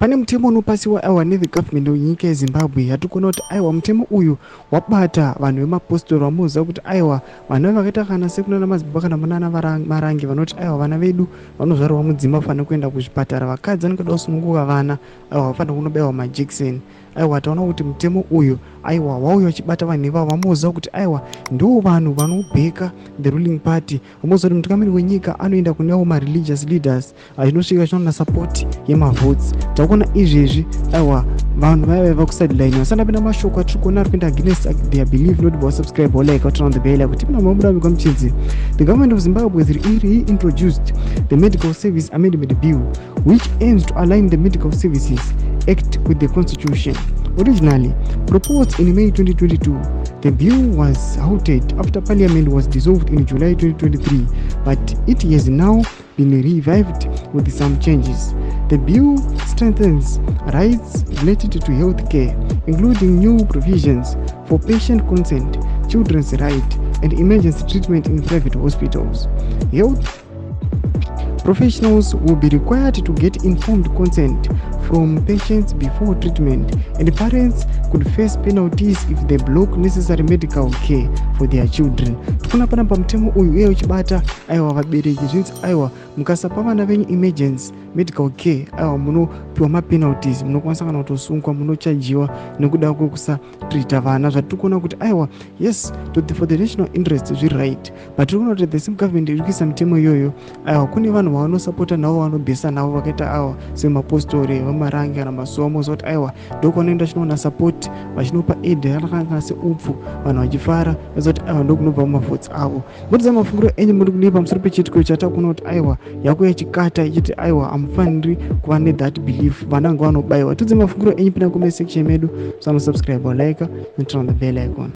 Pane mutemo unopasiwa aiwa ne the government yenyika yeZimbabwe yatikona kuti aiwa mutemo uyu wabata vanhu vemapostori vamoziva kuti aiwa vana vakaita kana sekunana Mazibaba kana munana Marange vanoti aiwa vana vedu vanozvarwa mudzimba vafanira kuenda kuzvipatara, vakadzi vanenge kusununguka vana aiwa vafanira kunobaiwa majekiseni. Aiwa taona kuti mutemo uyu aiwa wauya uchibata vanhu ivavo vamoziva kuti aiwa ndo vanhu vanobheka the ruling party, vamoziva kuti mutungamiri wenyika anoenda kunewo ma-religious leaders achinosvika achinoona support yemavotes. Takuona izvezvi aiwa vanhu vaya vakusideline vasandapinda mashoko atiri kuona ari kuenda against their belief. Not about subscribe or like or turn on the bell kuti mina mabuda mikwa mchidzi. The government of Zimbabwe has reintroduced the Medical Service Amendment Bill, which aims to align the Medical Services Act with the Constitution. Originally proposed in May 2022, the bill was halted after Parliament was dissolved in July 2023, but it has now been revived with some changes. The bill strengthens rights related to health care, including new provisions for patient consent, children's rights, and emergency treatment in private hospitals. Health professionals will be required to get informed consent from patients before treatment, and parents could face penalties if they block necessary medical care for their children. Tukuna pana pamutemo uyu uye uchibata aiwa vabereki zvinzi aiwa mukasapa vana venyu emergency medical care aiwa munopiwa mapenalties, munokwanisa kana kutosungwa, munochajiwa nekuda kwekusatrita vana. Zvatikuona kuti aiwa yes for the national interest zviri right, but tirikuona kuti the same government iri kuisa mitemo iyoyo aiwa kune vanhu vavanosapota navo vanobhesa navo vakaita aiwa semapostori vamarangi kana masomo zoti aiwa ndokunoenda chinoona support vachinopa aid yakakanga seupfu vanhu vachifara vazoti aiwa ndokunobva mumavhotsi avo. Mutiza mafungiro enyu muri kudii pamusoro pechiitiko chatakuona kuti aiwa yakuya chikata ichiti aiwa hamufaniri kuva nethat belief, vana ngavanobayiwa. Tidze mafungiro enyu pinda comment section medu, subscribe or like and turn on the bell icon.